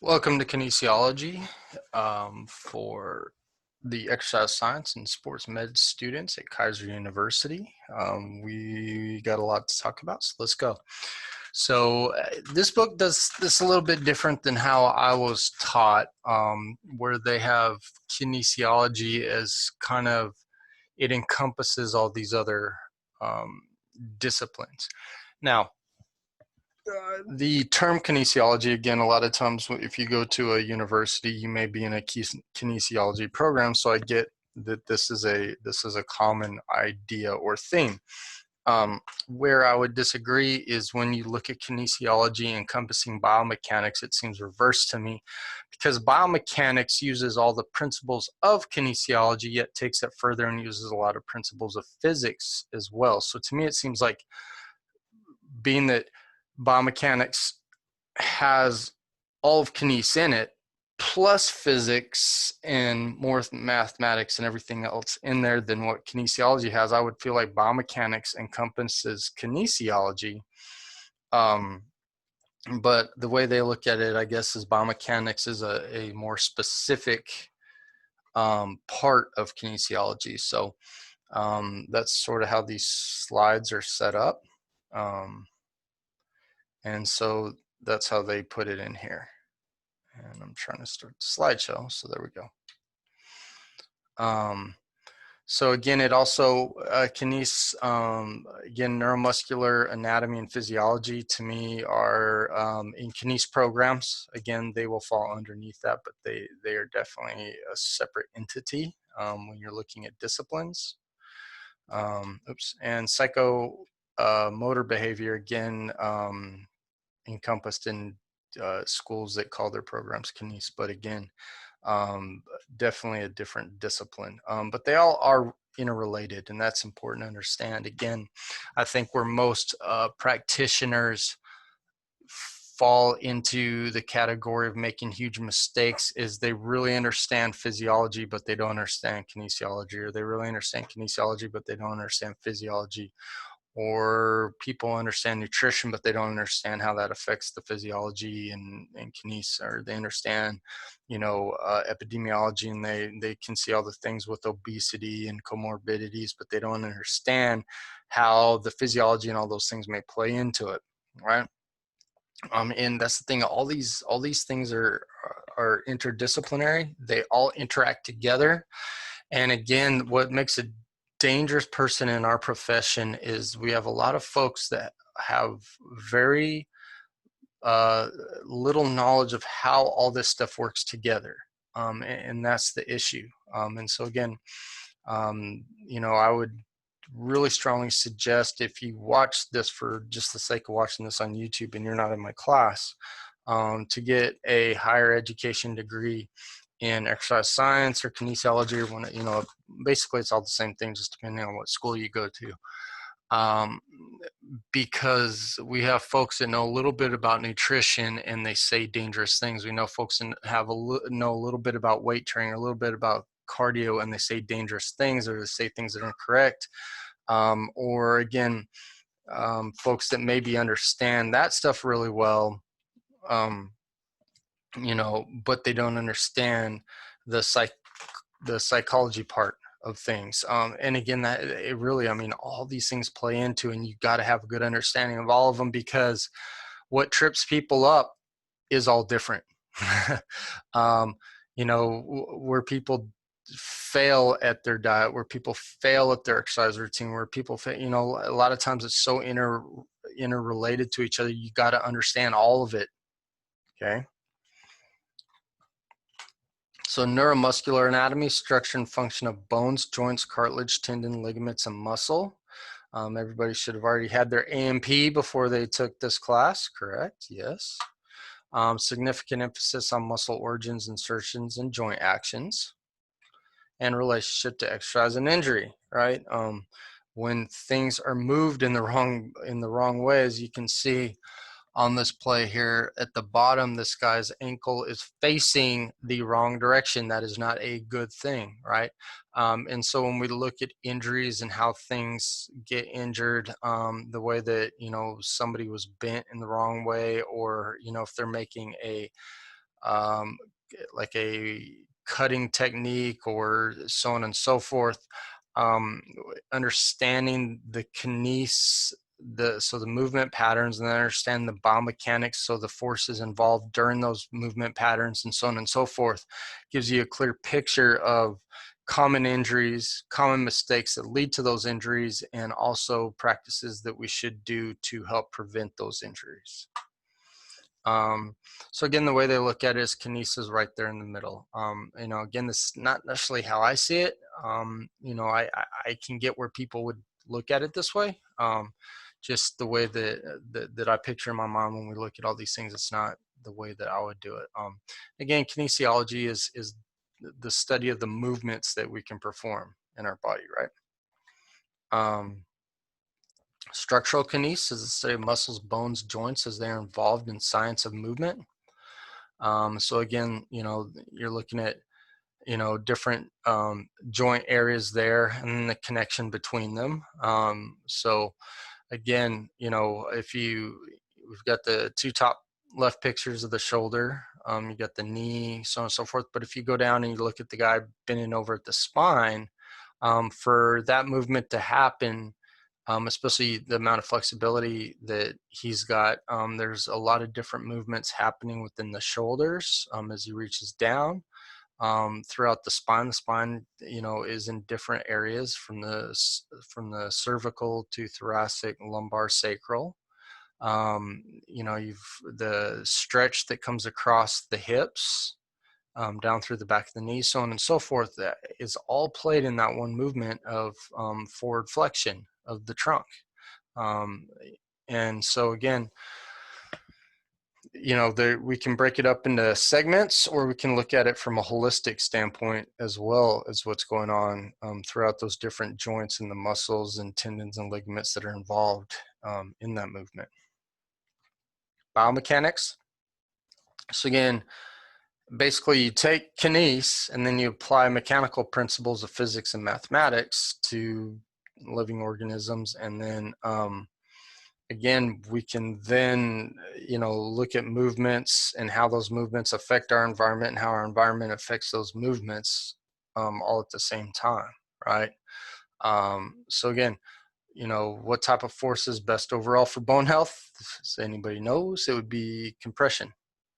Welcome to Kinesiology for the exercise science and sports med students at Kaiser University. We got a lot to talk about, so let's go. So this book does this a little bit different than how I was taught, where they have kinesiology as kind of, it encompasses all these other disciplines. Now, the term kinesiology, again, a lot of times if you go to a university, you may be in a kinesiology program, so I get that this is a common idea or theme. Where I would disagree is when you look at kinesiology encompassing biomechanics, it seems reversed to me, because biomechanics uses all the principles of kinesiology, yet takes it further and uses a lot of principles of physics as well. So to me, it seems like, being that biomechanics has all of kines in it, plus physics and more mathematics and everything else in there than what kinesiology has, I would feel like biomechanics encompasses kinesiology. But the way they look at it, I guess, is biomechanics is a more specific part of kinesiology. So that's sort of how these slides are set up. And so that's how they put it in here. And I'm trying to start the slideshow, so there we go. So again, it also, kines, again, neuromuscular anatomy and physiology to me are in kines programs. Again, they will fall underneath that, but they are definitely a separate entity when you're looking at disciplines. And psychomotor behavior, again, encompassed in schools that call their programs kines, but again, definitely a different discipline. But they all are interrelated, and that's important to understand. Again, I think where most practitioners fall into the category of making huge mistakes is they really understand physiology, but they don't understand kinesiology, or they really understand kinesiology, but they don't understand physiology. Or people understand nutrition, but they don't understand how that affects the physiology and kines, or they understand, epidemiology, and they can see all the things with obesity and comorbidities, but they don't understand how the physiology and all those things may play into it, right? And that's the thing. All these things are interdisciplinary. They all interact together. And again, what makes a dangerous person in our profession is we have a lot of folks that have very little knowledge of how all this stuff works together, and that's the issue. And so again, I would really strongly suggest, if you watch this for just the sake of watching this on YouTube and you're not in my class, to get a higher education degree in exercise science or kinesiology, or basically it's all the same thing, just depending on what school you go to. Because we have folks that know a little bit about nutrition and they say dangerous things. We know folks that know a little bit about weight training, a little bit about cardio, and they say dangerous things, or they say things that are incorrect. Or again, folks that maybe understand that stuff really well, but they don't understand the psychology part of things. And again, that it really, all these things play into, and you got to have a good understanding of all of them, because what trips people up is all different. Where people fail at their diet, where people fail at their exercise routine, where people fail, a lot of times it's so interrelated to each other. You got to understand all of it. Okay. So neuromuscular anatomy, structure and function of bones, joints, cartilage, tendon, ligaments, and muscle. Everybody should have already had their A&P before they took this class, correct? Yes. Significant emphasis on muscle origins, insertions, and joint actions, and relationship to exercise and injury, right? When things are moved in the wrong way, as you can see on this play here at the bottom, this guy's ankle is facing the wrong direction. That is not a good thing, right? And so when we look at injuries and how things get injured, the way that, somebody was bent in the wrong way, or, if they're making a like a cutting technique or so on and so forth. Understanding the the movement patterns, and then understand the biomechanics, so the forces involved during those movement patterns and so on and so forth, gives you a clear picture of common injuries, common mistakes that lead to those injuries, and also practices that we should do to help prevent those injuries. So again, the way they look at it is kinesis right there in the middle. Again, this is not necessarily how I see it. I can get where people would look at it this way. Just the way that I picture in my mind when we look at all these things, it's not the way that I would do it. Again, kinesiology is the study of the movements that we can perform in our body, right? Structural kinesis is the study of muscles, bones, joints as they're involved in science of movement. So again, you're looking at, different joint areas there and the connection between them. So again, we've got the two top left pictures of the shoulder, you got the knee, so on and so forth. But if you go down and you look at the guy bending over at the spine, for that movement to happen, especially the amount of flexibility that he's got, there's a lot of different movements happening within the shoulders as he reaches down. Throughout the spine. The spine, is in different areas from the cervical to thoracic, lumbar, sacral. You've the stretch that comes across the hips, down through the back of the knee, so on and so forth. That is all played in that one movement of forward flexion of the trunk. And so again, we can break it up into segments, or we can look at it from a holistic standpoint as well as what's going on throughout those different joints and the muscles and tendons and ligaments that are involved in that movement. Biomechanics. So again, basically you take kinese and then you apply mechanical principles of physics and mathematics to living organisms, and then again, we can then, look at movements and how those movements affect our environment and how our environment affects those movements, all at the same time, right? So again, what type of force is best overall for bone health? As anybody knows, it would be compression,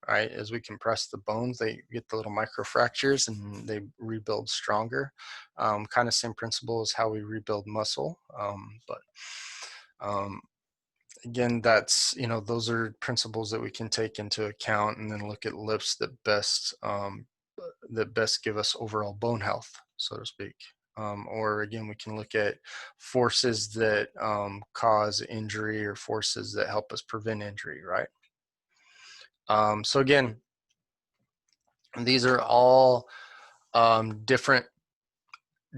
right? As we compress the bones, they get the little microfractures and they rebuild stronger. Kind of same principle as how we rebuild muscle, but again, that's, those are principles that we can take into account and then look at lifts that best give us overall bone health, so to speak. Or again, we can look at forces that cause injury or forces that help us prevent injury, right? So again, these are all different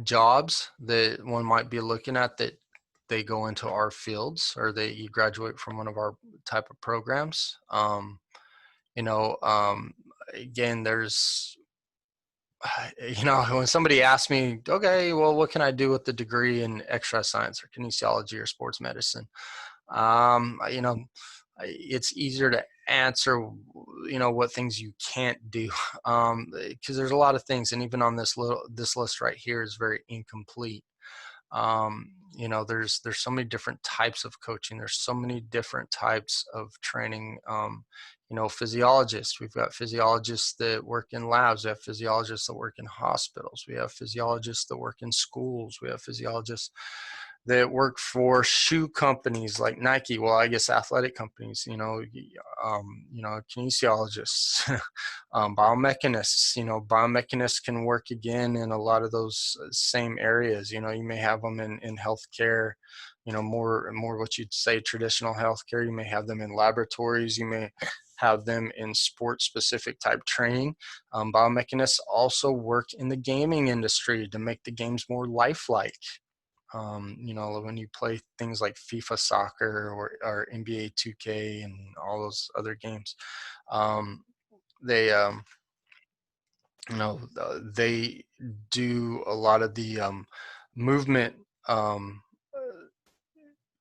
jobs that one might be looking at, that they go into our fields, or you graduate from one of our type of programs. Again, there's, when somebody asks me, okay, well, what can I do with the degree in exercise science or kinesiology or sports medicine? It's easier to answer, what things you can't do, because there's a lot of things, and even on this list right here is very incomplete. There's so many different types of coaching. There's so many different types of training. Physiologists. We've got physiologists that work in labs. We have physiologists that work in hospitals. We have physiologists that work in schools. We have physiologists that work for shoe companies like Nike. Well, I guess athletic companies, kinesiologists, biomechanists. Biomechanists can work again in a lot of those same areas. You may have them in healthcare, more what you'd say traditional healthcare. You may have them in laboratories. You may have them in sports specific type training. Biomechanists also work in the gaming industry to make the games more lifelike. When you play things like FIFA soccer or NBA 2K and all those other games, they they do a lot of the movement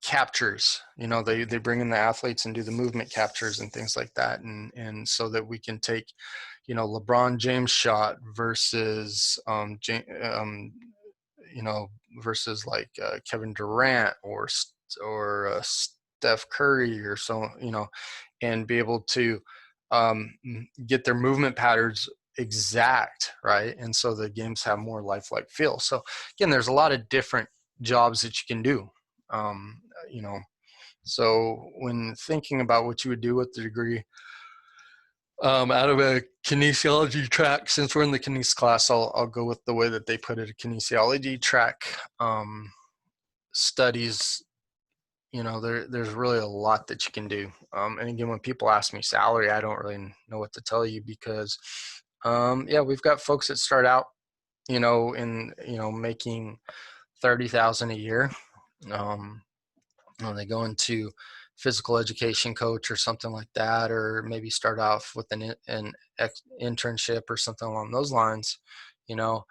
captures. You know, they bring in the athletes and do the movement captures and things like that, and so that we can take, you know, LeBron James shot versus you know, versus like Kevin Durant or Steph Curry or so, you know, and be able to get their movement patterns exact, right? And so the games have more lifelike feel. So again, there's a lot of different jobs that you can do. You know, so when thinking about what you would do with the degree, out of a kinesiology track, since we're in the kines class, I'll go with the way that they put it. A kinesiology track studies, you know, there's really a lot that you can do. And again, when people ask me salary, I don't really know what to tell you, because yeah, we've got folks that start out, you know, in, you know, making 30,000 a year. When they go into physical education coach or something like that, or maybe start off with an internship or something along those lines, you know,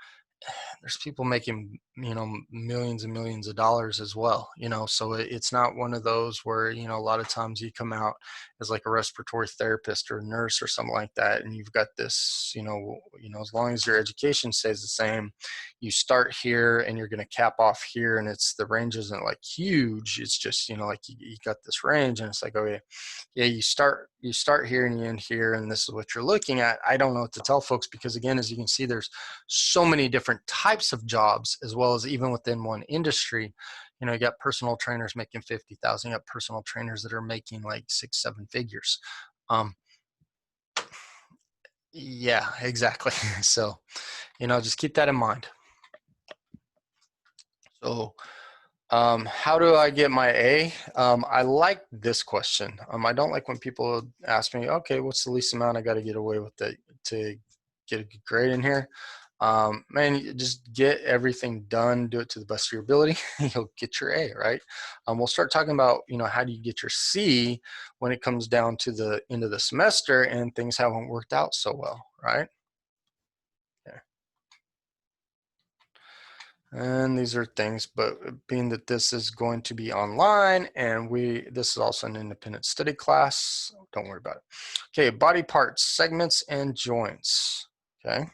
there's people making, you know, millions and millions of dollars as well, you know. So it's not one of those where, you know, a lot of times you come out as like a respiratory therapist or a nurse or something like that, and you've got this, you know, as long as your education stays the same, you start here and you're going to cap off here, and it's, the range isn't like huge, it's just, you know, like you got this range, and it's like, okay, yeah, you start here and you end here, and this is what you're looking at. I don't know what to tell folks, because again, as you can see, there's so many different types of jobs, as well as even within one industry. You know, you got personal trainers making 50,000, you got personal trainers that are making like 6-7 figures. Yeah, exactly. So, you know, just keep that in mind. So how do I get my A? I like this question. I don't like when people ask me, okay, what's the least amount I got to get away with to get a good grade in here? Man, you just get everything done, do it to the best of your ability, you'll get your A, right? We'll start talking about, you know, how do you get your C when it comes down to the end of the semester and things haven't worked out so well, right? Yeah. And these are things, but being that this is going to be online, and this is also an independent study class, don't worry about it. Okay, body parts, segments, and joints. Okay.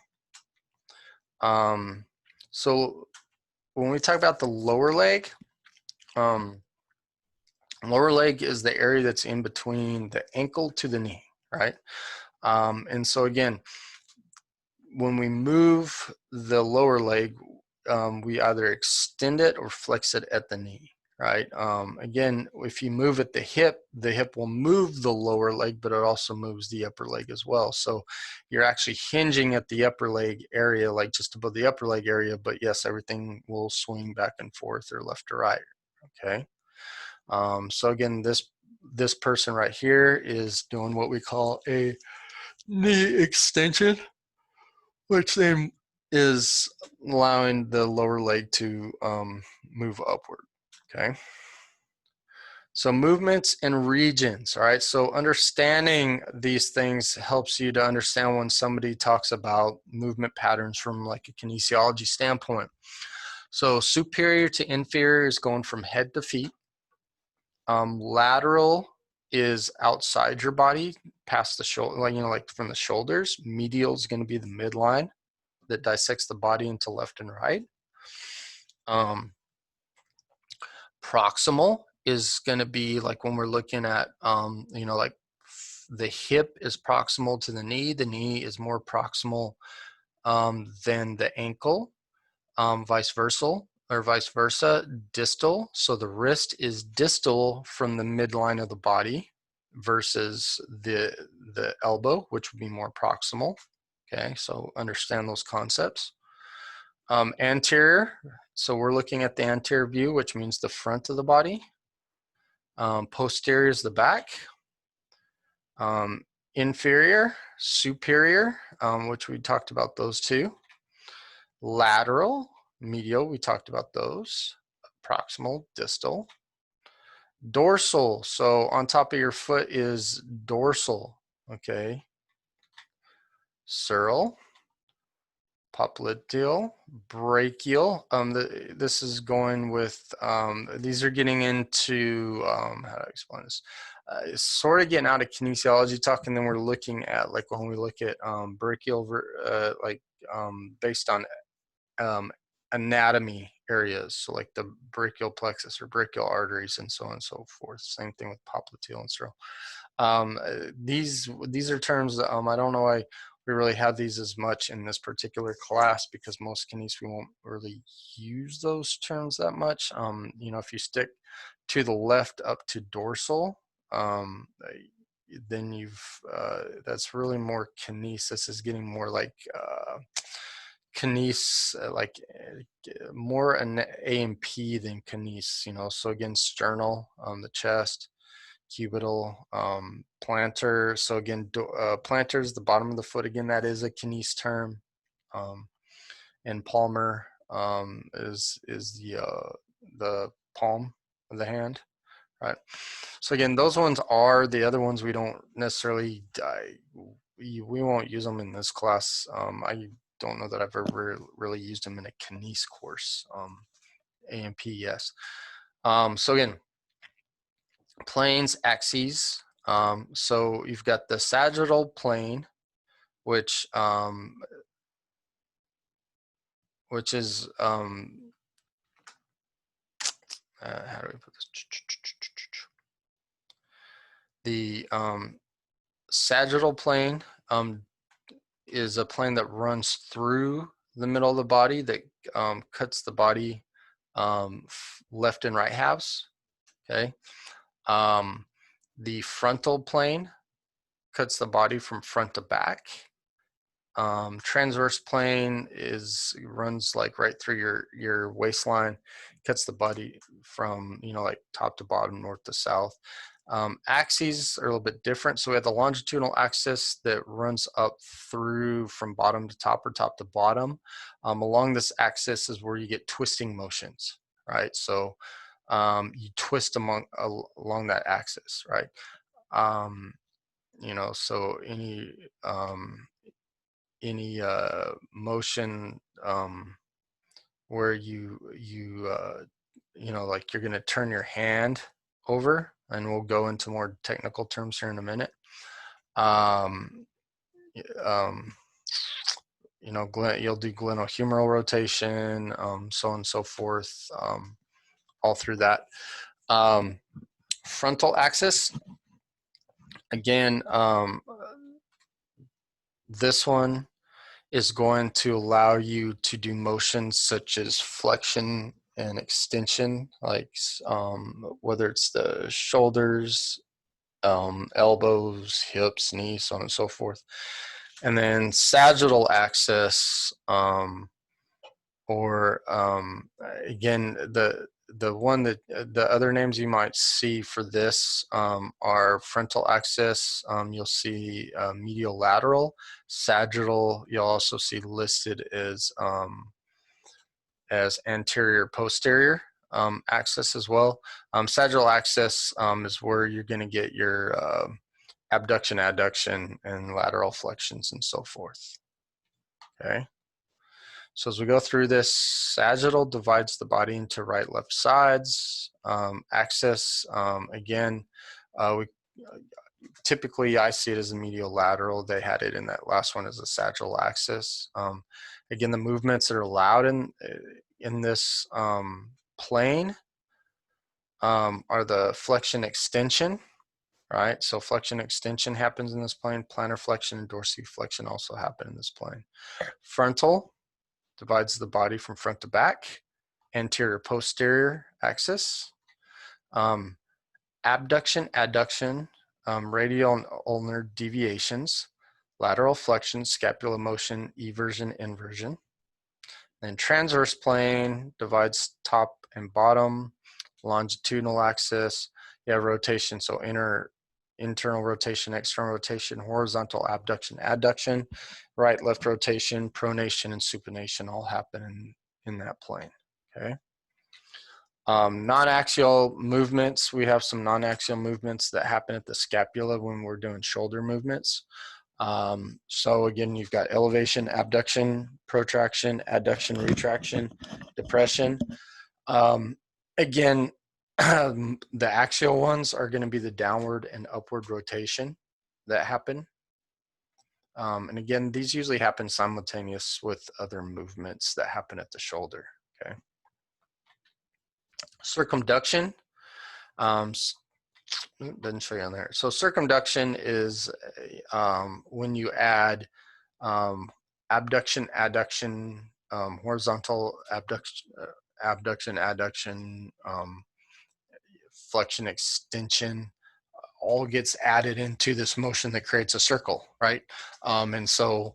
So when we talk about the lower leg, lower leg is the area that's in between the ankle to the knee, right? And so again, when we move the lower leg, we either extend it or flex it at the knee, right? Again, if you move at the hip will move the lower leg, but it also moves the upper leg as well. So you're actually hinging at the upper leg area, like just above the upper leg area, but yes, everything will swing back and forth or left to right, okay? So again, this person right here is doing what we call a knee extension, which then is allowing the lower leg to move upward, okay? So movements and regions, all right? So understanding these things helps you to understand when somebody talks about movement patterns from like a kinesiology standpoint. So superior to inferior is going from head to feet. Lateral is outside your body, past the shoulder, like, you know, like from the shoulders. Medial is going to be the midline that dissects the body into left and right. Proximal is going to be like when we're looking at, you know, like the hip is proximal to the knee is more proximal than the ankle, vice versa, distal. So the wrist is distal from the midline of the body versus the elbow, which would be more proximal. Okay, so understand those concepts. Anterior, so we're looking at the anterior view, which means the front of the body. Posterior is the back. Inferior, superior, which we talked about those two. Lateral, medial, we talked about those. Proximal, distal. Dorsal, so on top of your foot is dorsal, okay. Sural, popliteal, brachial. This is going with, these are getting into, how do I explain this? Sort of getting out of kinesiology talk, and then we're looking at, like when we look at brachial, based on anatomy areas, so like the brachial plexus or brachial arteries and so on and so forth. Same thing with popliteal and sterile. These are terms that I don't know why we really have these as much in this particular class, because most kines we won't really use those terms that much. You know, if you stick to the left up to dorsal, then that's really more kines. This is getting more like kines, more an A and P than kines, you know. So again, sternal, the chest, cubital, plantar. So again, plantar is the bottom of the foot. Again, that is a kines term. And palmar is the palm of the hand, right? So again, those ones are the other ones we don't necessarily, we won't use them in this class. I don't know that I've ever really used them in a kines course. A and P, yes. So again, planes, axes. So you've got the sagittal plane, which is how do we put this? The sagittal plane is a plane that runs through the middle of the body, that cuts the body left and right halves. Okay. The frontal plane cuts the body from front to back. Transverse plane runs like right through your waistline, cuts the body from, you know, like top to bottom, north to south. Axes are a little bit different. So we have the longitudinal axis that runs up through from bottom to top or top to bottom. Along this axis is where you get twisting motions, right? So you twist along that axis, right? You know, so any motion where you know, like you're going to turn your hand over, and we'll go into more technical terms here in a minute. You know, you'll do glenohumeral rotation, so on and so forth, all through that. Frontal axis, again, this one is going to allow you to do motions such as flexion and extension, like whether it's the shoulders, elbows, hips, knees, so on and so forth. And then sagittal axis, again, the one that the other names you might see for this are frontal axis. You'll see medial lateral. Sagittal, you'll also see listed as anterior posterior axis as well. Sagittal axis is where you're going to get your abduction, adduction, and lateral flexions and so forth. Okay. So as we go through this, sagittal divides the body into right, left sides. Axis, again, typically I see it as a medial lateral. They had it in that last one as a sagittal axis. Again, the movements that are allowed in this plane are the flexion extension, right? So flexion extension happens in this plane. Plantar flexion and dorsiflexion also happen in this plane. Frontal divides the body from front to back. Anterior posterior axis. Abduction, adduction, radial and ulnar deviations. Lateral flexion, scapular motion, eversion, inversion. Then transverse plane divides top and bottom. Longitudinal axis, you have rotation, so internal rotation, external rotation, horizontal abduction, adduction, right, left rotation, pronation, and supination all happen in that plane. Okay. Non-axial movements, we have some non-axial movements that happen at the scapula when we're doing shoulder movements. So again, you've got elevation, abduction, protraction, adduction, retraction, depression. Again, the axial ones are going to be the downward and upward rotation that happen. And again, these usually happen simultaneous with other movements that happen at the shoulder. Okay. Circumduction. Doesn't show you on there. So circumduction is when you add abduction, adduction, horizontal abduction, adduction, flexion, extension, all gets added into this motion that creates a circle, right? And so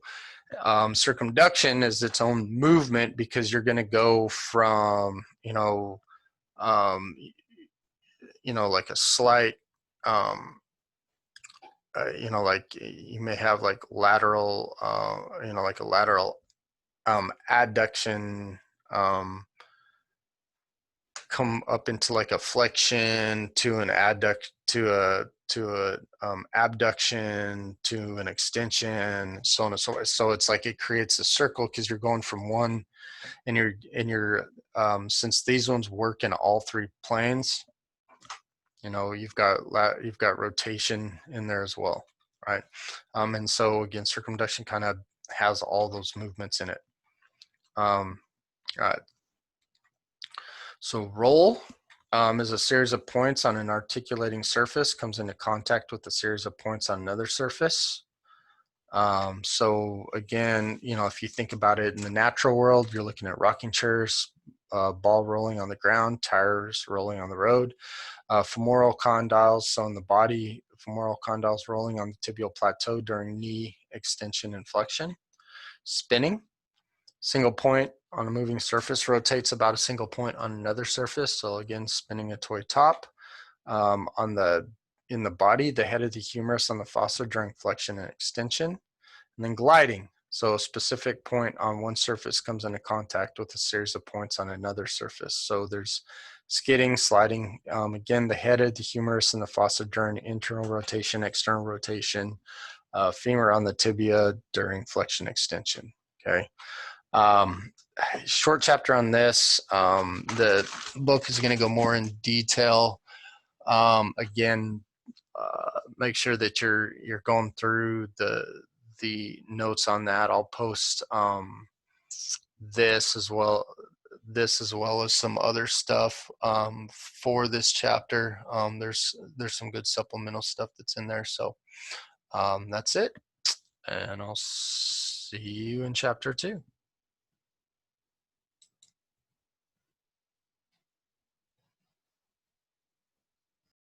circumduction is its own movement because you're going to go from, like a slight, like you may have like lateral, like a lateral adduction, come up into like a flexion to an adduct to a abduction to an extension, so on and so forth. So it's like it creates a circle because you're going from one, and you're since these ones work in all three planes, you've got rotation in there as well, right? And so again, circumduction kind of has all those movements in it. Right. So roll is a series of points on an articulating surface, comes into contact with a series of points on another surface. So again, if you think about it in the natural world, you're looking at rocking chairs, ball rolling on the ground, tires rolling on the road, femoral condyles, so in the body, femoral condyles rolling on the tibial plateau during knee extension and flexion. Spinning, single point on a moving surface rotates about a single point on another surface. So again, spinning a toy top. In the body, the head of the humerus on the fossa during flexion and extension. And then gliding. So a specific point on one surface comes into contact with a series of points on another surface. So there's skidding, sliding. Again, the head of the humerus and the fossa during internal rotation, external rotation. Femur on the tibia during flexion extension. Okay. Short chapter on this. The book is going to go more in detail. Again, make sure that you're going through the notes on that. I'll post this as well as some other stuff for this chapter. There's some good supplemental stuff that's in there. So that's it, and I'll see you in chapter 2.